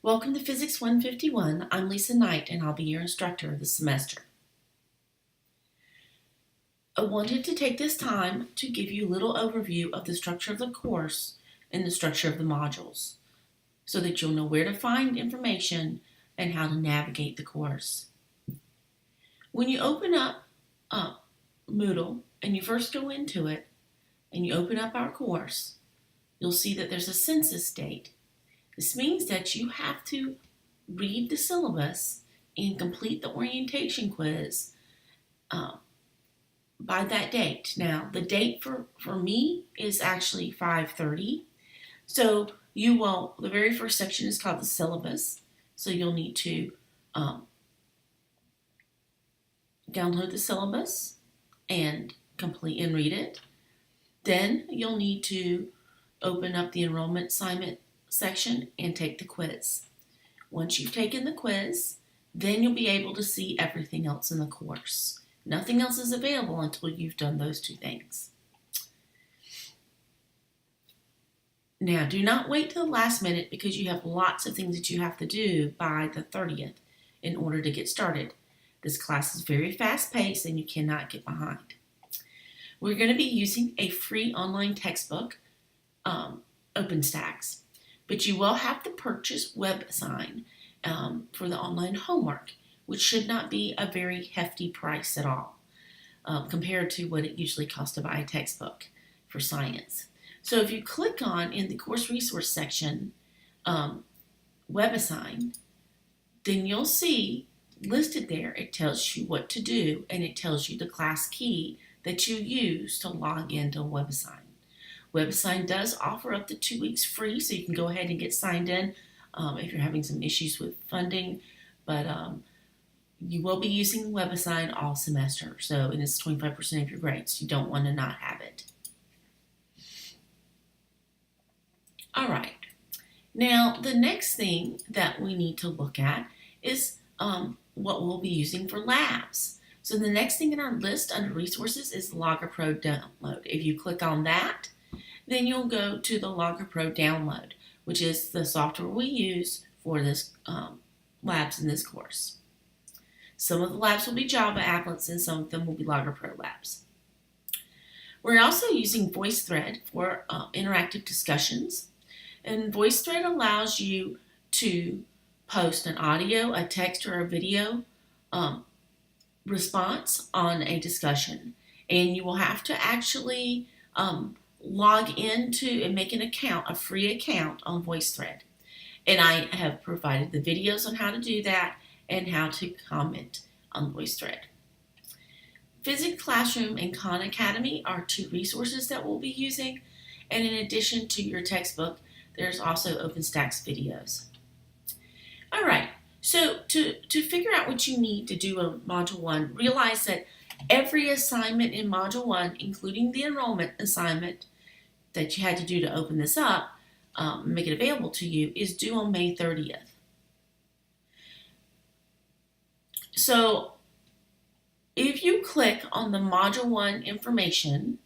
Welcome to Physics 151. I'm Lisa Knight and I'll be your instructor this semester. I wanted to take this time to give you a little overview of the structure of the course and the structure of the modules so that you'll know where to find information and how to navigate the course. When you open up Moodle and you first go into it and you open up our course, you'll see that there's a census date. This means that you have to read the syllabus and complete the orientation quiz by that date. Now, the date for me is actually 5:30. So the very first section is called the syllabus. So you'll need to download the syllabus and complete and read it. Then you'll need to open up the enrollment assignment section and take the quiz. Once you've taken the quiz, then you'll be able to see everything else in the course. Nothing else is available until you've done those two things. Now, do not wait till the last minute because you have lots of things that you have to do by the 30th in order to get started. This class is very fast-paced and you cannot get behind. We're going to be using a free online textbook, OpenStax. But you will have to purchase WebAssign for the online homework, which should not be a very hefty price at all compared to what it usually costs to buy a textbook for science. So if you click on, in the course resource section, WebAssign, then you'll see listed there, it tells you what to do, and it tells you the class key that you use to log into WebAssign. WebAssign does offer up to 2 weeks free, so you can go ahead and get signed in if you're having some issues with funding. But you will be using WebAssign all semester, and it's 25% of your grades. You don't want to not have it. All right. Now, the next thing that we need to look at is what we'll be using for labs. So the next thing in our list under resources is Logger Pro download. If you click on that, then you'll go to the Logger Pro download, which is the software we use for this labs in this course. Some of the labs will be Java applets and some of them will be Logger Pro labs. We're also using VoiceThread for interactive discussions. And VoiceThread allows you to post an audio, a text, or a video response on a discussion. And you will have to actually log into and make an account, a free account on VoiceThread. And I have provided the videos on how to do that and how to comment on VoiceThread. Physics Classroom and Khan Academy are two resources that we'll be using. And in addition to your textbook, there's also OpenStax videos. All right, so to figure out what you need to do in Module 1, realize that every assignment in Module 1, including the enrollment assignment that you had to do to open this up, make it available to you, is due on May 30th. So if you click on the Module 1 information,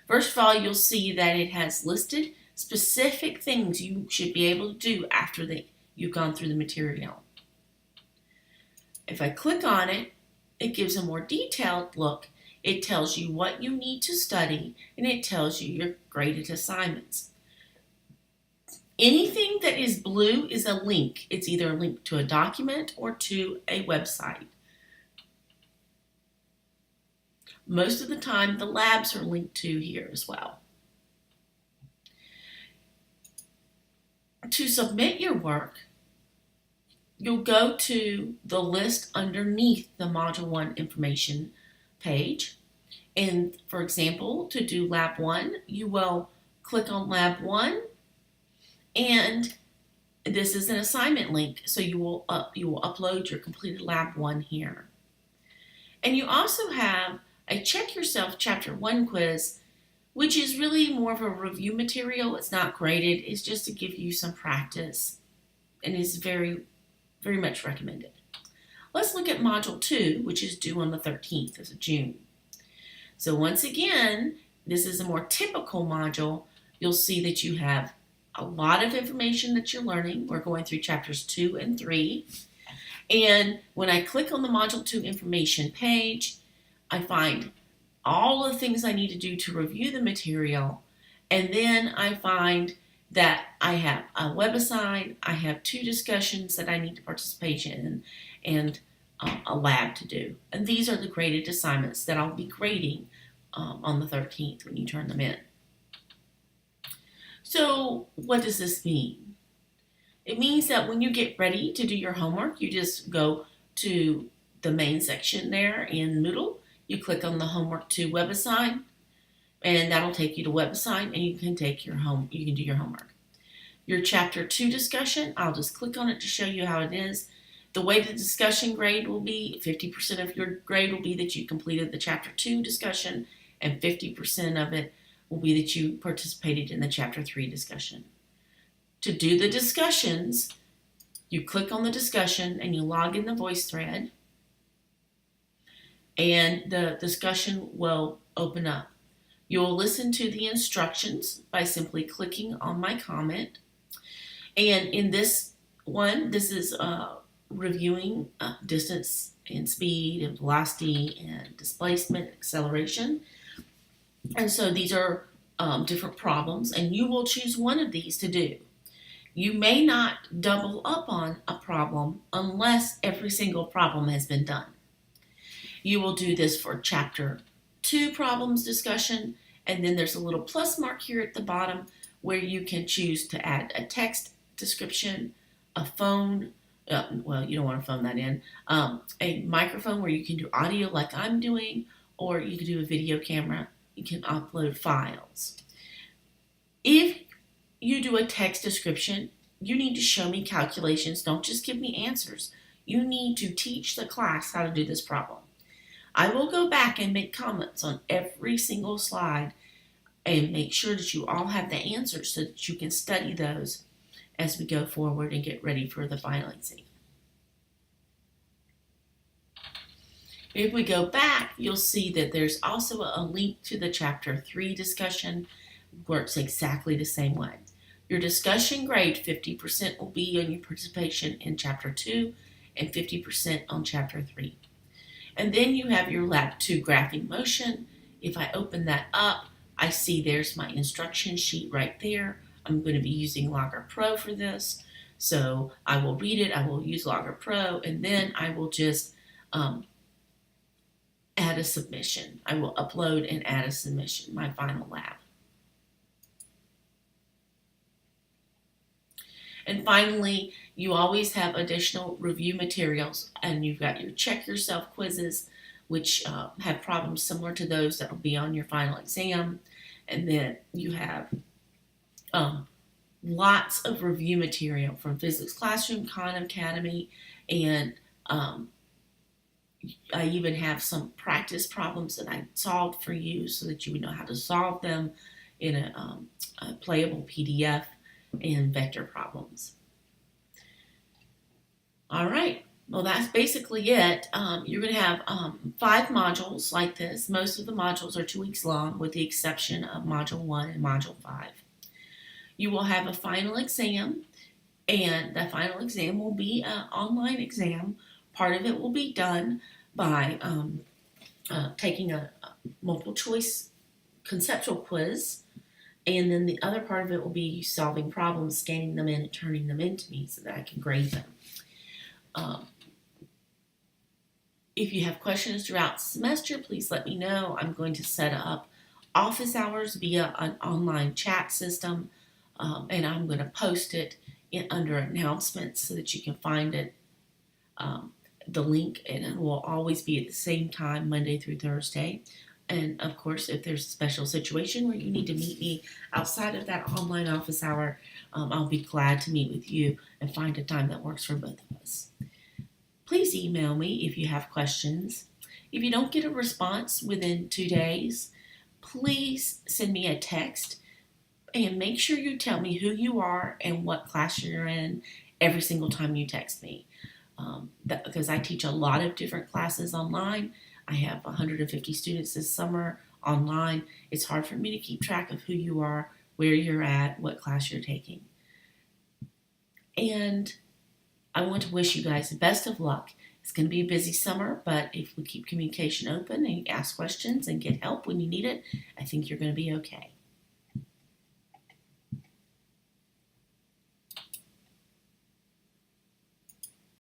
first of all, you'll see that it has listed specific things you should be able to do after you've gone through the material. If I click on it, it gives a more detailed look. It tells you what you need to study, and it tells you your graded assignments. Anything that is blue is a link. It's either a link to a document or to a website. Most of the time, the labs are linked to here as well. To submit your work, you'll go to the list underneath the Module 1 information page. And for example, to do Lab 1, you will click on Lab 1, and this is an assignment link, so you will upload your completed Lab 1 here. And you also have a Check Yourself Chapter 1 quiz, which is really more of a review material. It's not graded. It's just to give you some practice, and is very, very much recommended. Let's look at Module 2, which is due on the 13th of June. So once again, this is a more typical module. You'll see that you have a lot of information that you're learning. We're going through chapters 2 and 3. And when I click on the Module 2 information page, I find all the things I need to do to review the material. And then I find that I have a website, I have 2 discussions that I need to participate in, and a lab to do. And these are the graded assignments that I'll be grading on the 13th when you turn them in. So what does this mean? It means that when you get ready to do your homework, you just go to the main section there in Moodle. You click on the Homework 2 website, and that'll take you to website, and you can take you can do your homework. Your Chapter 2 discussion, I'll just click on it to show you how it is. The way the discussion grade will be, 50% of your grade will be that you completed the Chapter 2 discussion, and 50% of it will be that you participated in the Chapter 3 discussion. To do the discussions, you click on the discussion and you log in the VoiceThread, and the discussion will open up. You'll listen to the instructions by simply clicking on my comment. And in this one, this is reviewing distance and speed and velocity and displacement, acceleration. And so these are different problems, and you will choose one of these to do. You may not double up on a problem unless every single problem has been done. You will do this for Chapter 2 problems discussion, and then there's a little plus mark here at the bottom where you can choose to add a text description, a phone, well, you don't want to phone that in, a microphone where you can do audio like I'm doing, or you can do a video camera. You can upload files. If you do a text description, you need to show me calculations. Don't just give me answers. You need to teach the class how to do this problem. I will go back and make comments on every single slide and make sure that you all have the answers so that you can study those as we go forward and get ready for the final exam. If we go back, you'll see that there's also a link to the Chapter 3 discussion. Works exactly the same way. Your discussion grade, 50% will be on your participation in Chapter 2 and 50% on Chapter 3. And then you have your Lab 2 graphing motion. If I open that up, I see there's my instruction sheet right there. I'm going to be using Logger Pro for this. So I will read it, I will use Logger Pro, and then I will just add a submission. I will upload and add a submission, my final lab. And finally, you always have additional review materials, and you've got your Check Yourself quizzes, which have problems similar to those that will be on your final exam. And then you have lots of review material from Physics Classroom, Khan Academy, and I even have some practice problems that I solved for you so that you would know how to solve them in a playable PDF and vector problems. All right, well, that's basically it. You're going to have 5 modules like this. Most of the modules are 2 weeks long, with the exception of Module 1 and Module 5. You will have a final exam, and the final exam will be an online exam. Part of it will be done by taking a multiple choice conceptual quiz, and then the other part of it will be solving problems, scanning them in, and turning them into me so that I can grade them. If you have questions throughout the semester, please let me know. I'm going to set up office hours via an online chat system, and I'm going to post it under announcements so that you can find it, the link, and it will always be at the same time, Monday through Thursday. And of course, if there's a special situation where you need to meet me outside of that online office hour, I'll be glad to meet with you and find a time that works for both of us. Please email me if you have questions. If you don't get a response within 2 days, please send me a text and make sure you tell me who you are and what class you're in every single time you text me. Because I teach a lot of different classes online. I have 150 students this summer online. It's hard for me to keep track of who you are, where you're at, what class you're taking. And I want to wish you guys the best of luck. It's going to be a busy summer, but if we keep communication open and ask questions and get help when you need it, I think you're going to be okay.